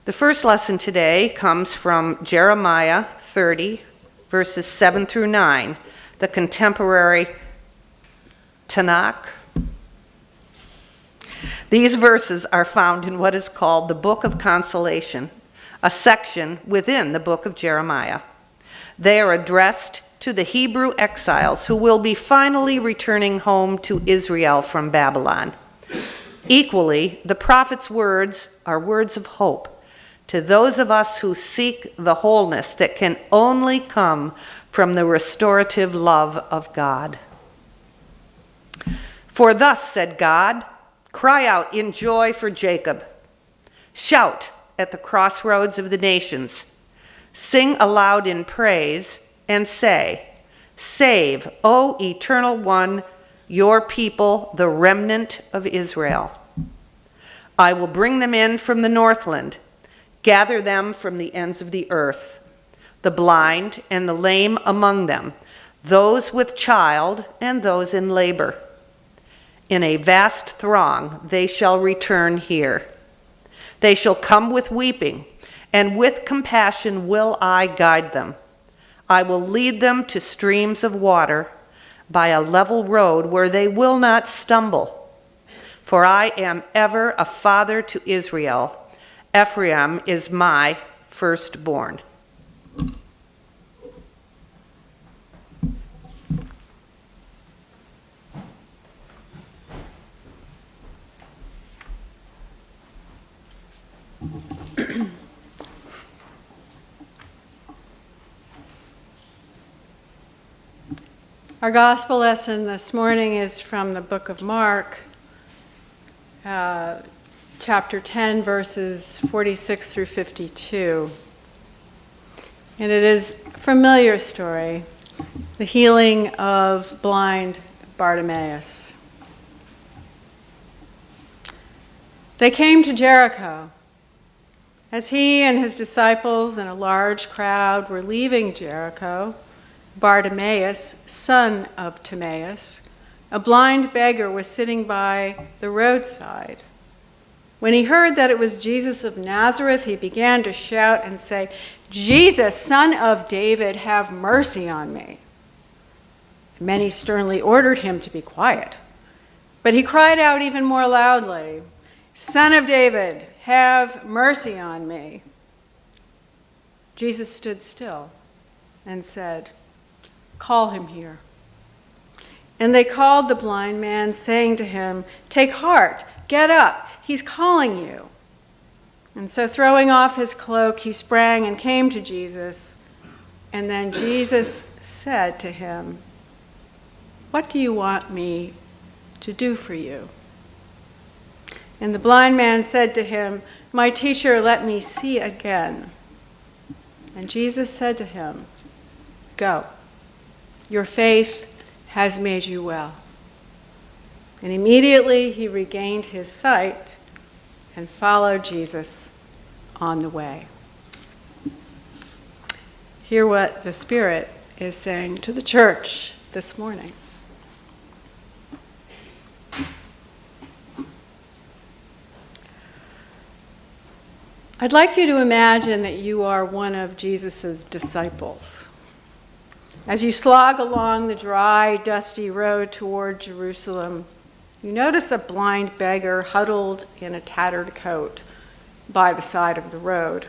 The first lesson today comes from Jeremiah 30, verses 7 through 9, the contemporary Tanakh. These verses are found in what is called the Book of Consolation, a section within the book of Jeremiah. They are addressed to the Hebrew exiles who will be finally returning home to Israel from Babylon. Equally, the prophet's words are words of hope to those of us who seek the wholeness that can only come from the restorative love of God. For thus said God, cry out in joy for Jacob. Shout at the crossroads of the nations. Sing aloud in praise and say, save, O Eternal One, your people, the remnant of Israel. I will bring them in from the northland, gather them from the ends of the earth, the blind and the lame among them, those with child and those in labor. In a vast throng they shall return here. They shall come with weeping, and with compassion will I guide them. I will lead them to streams of water by a level road where they will not stumble. For I am ever a father to Israel. Ephraim is my firstborn. Our gospel lesson this morning is from the book of Mark, chapter 10, verses 46 through 52. And it is a familiar story, the healing of blind Bartimaeus. They came to Jericho. As he and his disciples and a large crowd were leaving Jericho, Bartimaeus, son of Timaeus, a blind beggar, was sitting by the roadside. When he heard that it was Jesus of Nazareth, he began to shout and say, Jesus, son of David, have mercy on me. Many sternly ordered him to be quiet, but he cried out even more loudly, Son of David, have mercy on me. Jesus stood still and said, Call him here. And they called the blind man, saying to him, Take heart, get up, he's calling you. And so throwing off his cloak, he sprang and came to Jesus. And then Jesus said to him, What do you want me to do for you? And the blind man said to him, My teacher, let me see again. And Jesus said to him, Go. Your faith has made you well. And immediately he regained his sight and followed Jesus on the way. Hear what the Spirit is saying to the church this morning. I'd like you to imagine that you are one of Jesus' disciples. As you slog along the dry, dusty road toward Jerusalem, you notice a blind beggar huddled in a tattered coat by the side of the road.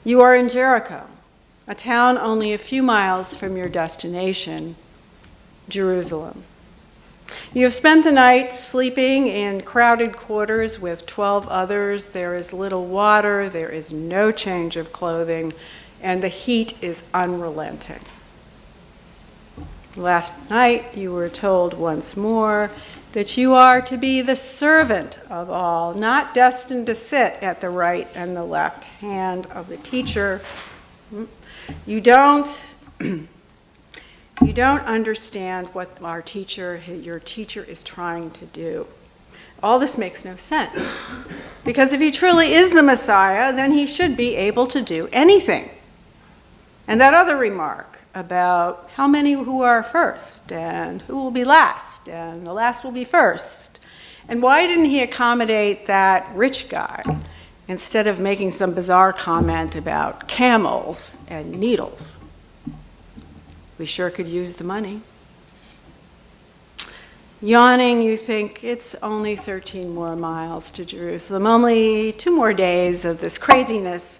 You are in Jericho, a town only a few miles from your destination, Jerusalem. You have spent the night sleeping in crowded quarters with 12 others. There is little water, there is no change of clothing, and the heat is unrelenting. Last night you were told once more that you are to be the servant of all, not destined to sit at the right and the left hand of the teacher. You don't understand what your teacher is trying to do. All this makes no sense. Because if he truly is the Messiah, then he should be able to do anything. And that other remark about how many who are first and who will be last and the last will be first. And why didn't he accommodate that rich guy instead of making some bizarre comment about camels and needles. We sure could use the money. Yawning, you think, it's only 13 more miles to Jerusalem, only 2 more days of this craziness,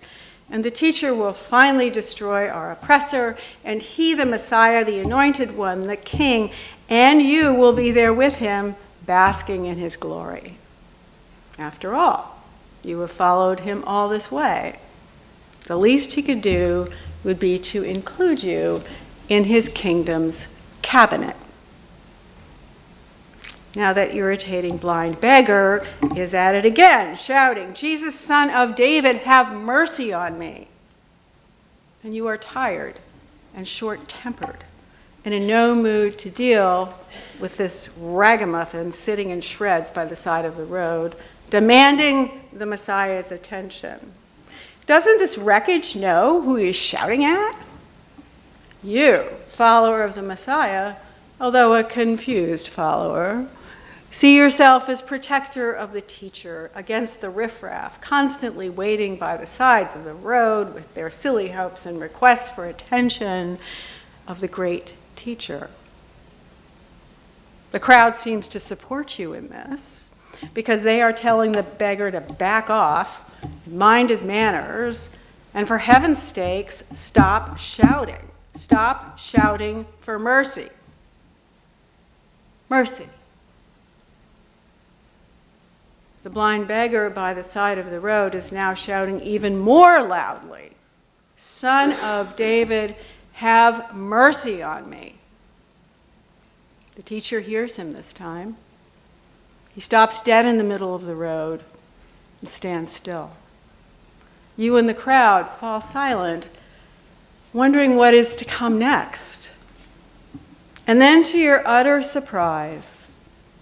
and the teacher will finally destroy our oppressor, and he, the Messiah, the anointed one, the king, and you will be there with him, basking in his glory. After all, you have followed him all this way. The least he could do would be to include you in his kingdom's cabinet. Now that irritating blind beggar is at it again, shouting, "Jesus, Son of David, have mercy on me." And you are tired and short-tempered and in no mood to deal with this ragamuffin sitting in shreds by the side of the road, demanding the Messiah's attention. Doesn't this wreckage know who he is shouting at? You, follower of the Messiah, although a confused follower, see yourself as protector of the teacher against the riffraff, constantly waiting by the sides of the road with their silly hopes and requests for attention of the great teacher. The crowd seems to support you in this because they are telling the beggar to back off, mind his manners, and for heaven's sakes, stop shouting. Stop shouting for mercy. Mercy. The blind beggar by the side of the road is now shouting even more loudly, "Son of David, have mercy on me." The teacher hears him this time. He stops dead in the middle of the road and stands still. You and the crowd fall silent, wondering what is to come next. And then, to your utter surprise,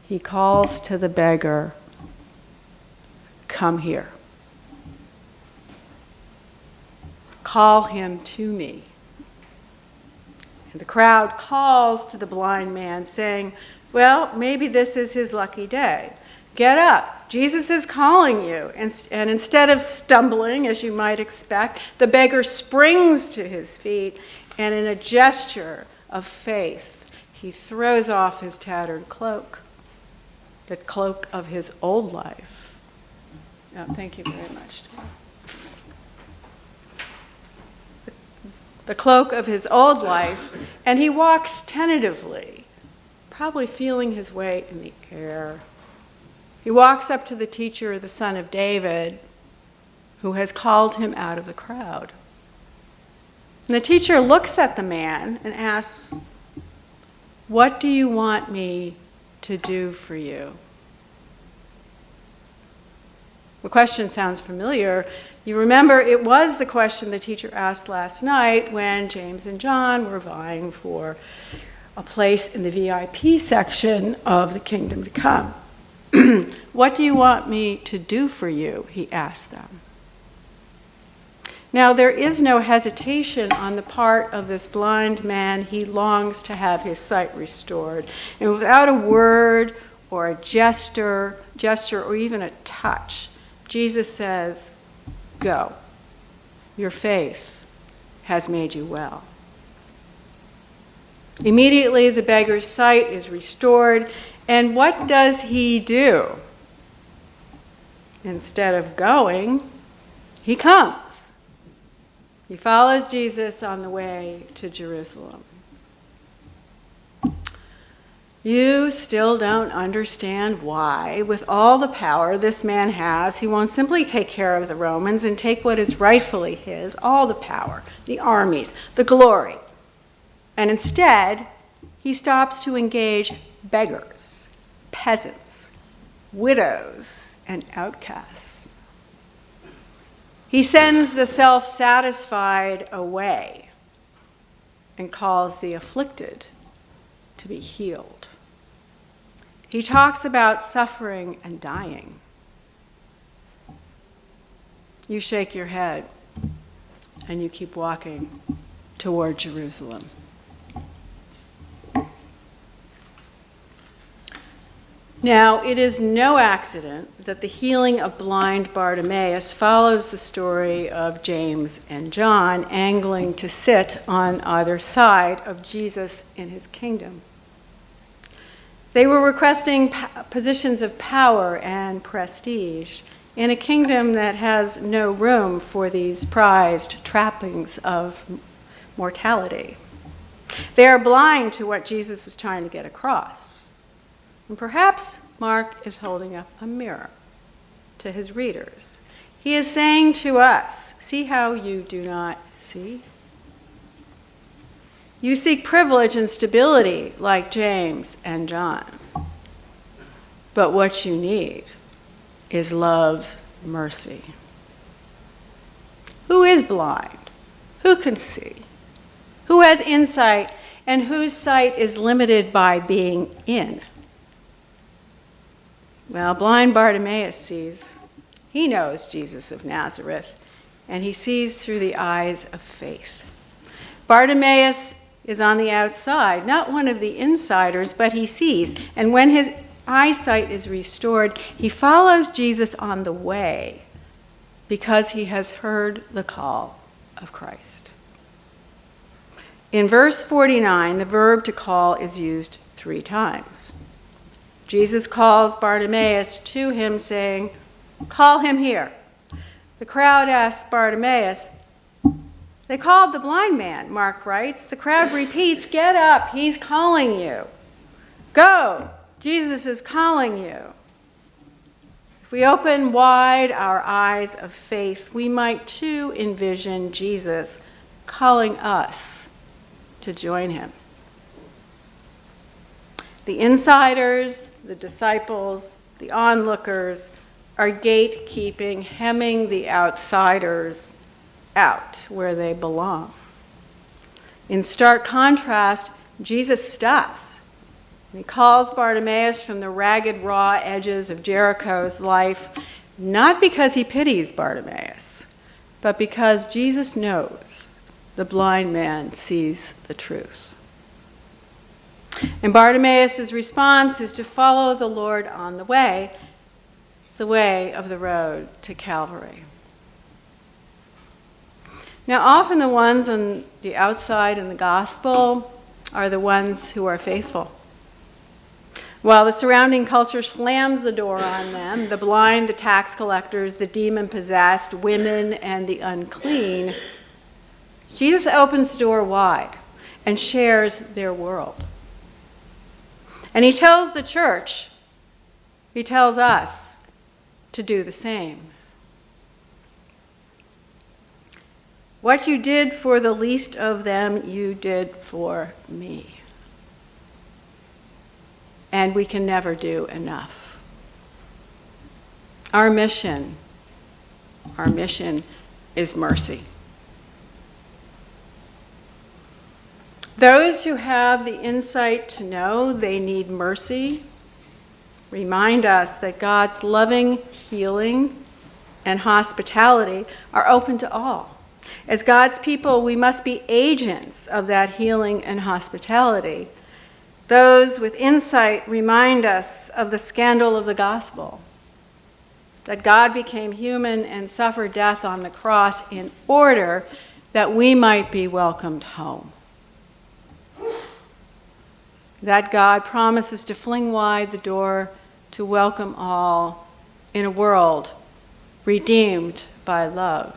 he calls to the beggar, "Come here." Call him to me. And the crowd calls to the blind man, saying, "Well, maybe this is his lucky day. Get up. Jesus is calling you." And instead of stumbling, as you might expect, the beggar springs to his feet, and in a gesture of faith, he throws off his tattered cloak, the cloak of his old life. Oh, thank you very much. The cloak of his old life, and he walks tentatively, probably feeling his way in the air. He walks up to the teacher, the Son of David, who has called him out of the crowd. And the teacher looks at the man and asks, "What do you want me to do for you?" The question sounds familiar. You remember it was the question the teacher asked last night when James and John were vying for a place in the VIP section of the kingdom to come. "What do you want me to do for you?" he asked them. Now, there is no hesitation on the part of this blind man. He longs to have his sight restored. And without a word or a gesture or even a touch, Jesus says, "Go. Your faith has made you well." Immediately, the beggar's sight is restored. And what does he do? Instead of going, he comes. He follows Jesus on the way to Jerusalem. You still don't understand why, with all the power this man has, he won't simply take care of the Romans and take what is rightfully his, all the power, the armies, the glory. And instead, he stops to engage beggars, peasants, widows, and outcasts. He sends the self-satisfied away and calls the afflicted to be healed. He talks about suffering and dying. You shake your head and you keep walking toward Jerusalem. Now, it is no accident that the healing of blind Bartimaeus follows the story of James and John angling to sit on either side of Jesus in his kingdom. They were requesting positions of power and prestige in a kingdom that has no room for these prized trappings of mortality. They are blind to what Jesus is trying to get across. And perhaps Mark is holding up a mirror to his readers. He is saying to us, see how you do not see? You seek privilege and stability like James and John. But what you need is love's mercy. Who is blind? Who can see? Who has insight and whose sight is limited by being in? Well, blind Bartimaeus sees. He knows Jesus of Nazareth, and he sees through the eyes of faith. Bartimaeus is on the outside, not one of the insiders, but he sees. And when his eyesight is restored, he follows Jesus on the way because he has heard the call of Christ. In verse 49, the verb to call is used 3 times. Jesus calls Bartimaeus to him, saying, "Call him here." The crowd asks Bartimaeus, "They called the blind man," Mark writes. The crowd repeats, "Get up, he's calling you. Go, Jesus is calling you." If we open wide our eyes of faith, we might too envision Jesus calling us to join him. The insiders, the disciples, the onlookers are gatekeeping, hemming the outsiders out where they belong. In stark contrast, Jesus stops. He calls Bartimaeus from the ragged, raw edges of Jericho's life, not because he pities Bartimaeus, but because Jesus knows the blind man sees the truth. And Bartimaeus' response is to follow the Lord on the way of the road to Calvary. Now, often the ones on the outside in the gospel are the ones who are faithful. While the surrounding culture slams the door on them, the blind, the tax collectors, the demon-possessed, women, and the unclean, Jesus opens the door wide and shares their world. And he tells the church, he tells us to do the same. What you did for the least of them, you did for me. And we can never do enough. Our mission is mercy. Those who have the insight to know they need mercy remind us that God's loving, healing, and hospitality are open to all. As God's people, we must be agents of that healing and hospitality. Those with insight remind us of the scandal of the gospel, that God became human and suffered death on the cross in order that we might be welcomed home. That God promises to fling wide the door to welcome all in a world redeemed by love.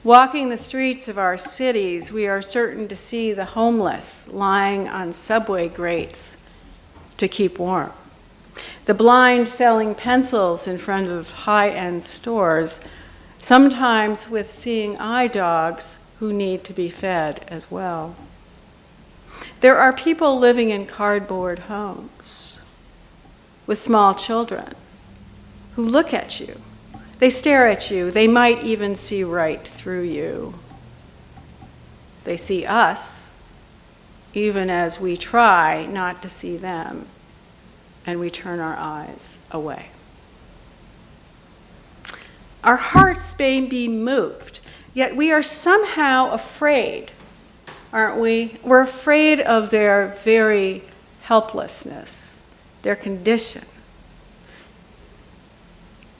Walking the streets of our cities, we are certain to see the homeless lying on subway grates to keep warm, the blind selling pencils in front of high-end stores, sometimes with seeing eye dogs who need to be fed as well. There are people living in cardboard homes with small children who look at you. They stare at you. They might even see right through you. They see us, even as we try not to see them, and we turn our eyes away. Our hearts may be moved, yet we are somehow afraid, aren't we? We're afraid of their very helplessness, their condition.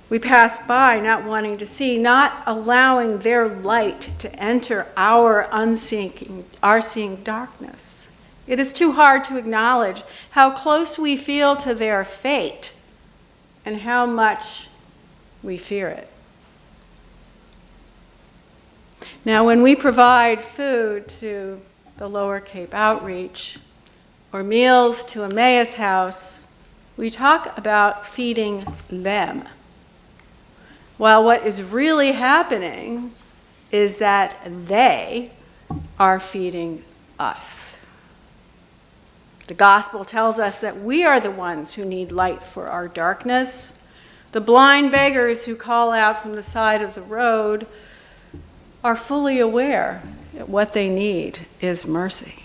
We pass by not wanting to see, not allowing their light to enter our seeing darkness. It is too hard to acknowledge how close we feel to their fate and how much we fear it. Now, when we provide food to the Lower Cape Outreach or meals to Emmaus House, we talk about feeding them. While what is really happening is that they are feeding us. The gospel tells us that we are the ones who need light for our darkness. The blind beggars who call out from the side of the road are fully aware that what they need is mercy.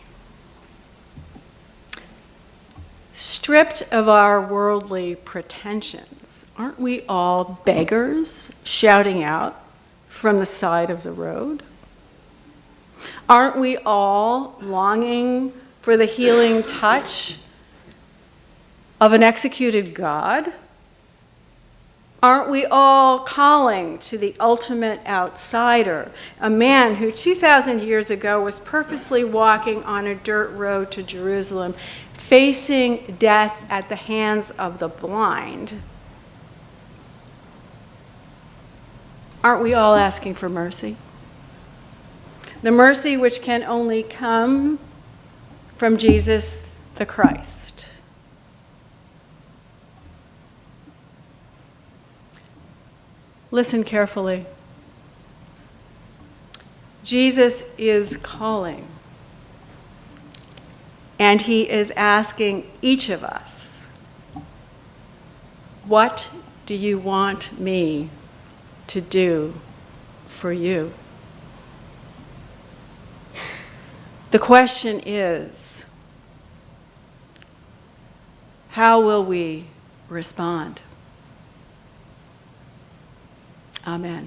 Stripped of our worldly pretensions, aren't we all beggars shouting out from the side of the road? Aren't we all longing for the healing touch of an executed God? Aren't we all calling to the ultimate outsider, a man who 2,000 years ago was purposely walking on a dirt road to Jerusalem, facing death at the hands of the blind? Aren't we all asking for mercy? The mercy which can only come from Jesus the Christ. Listen carefully. Jesus is calling. And he is asking each of us, what do you want me to do for you? The question is, how will we respond? Amen.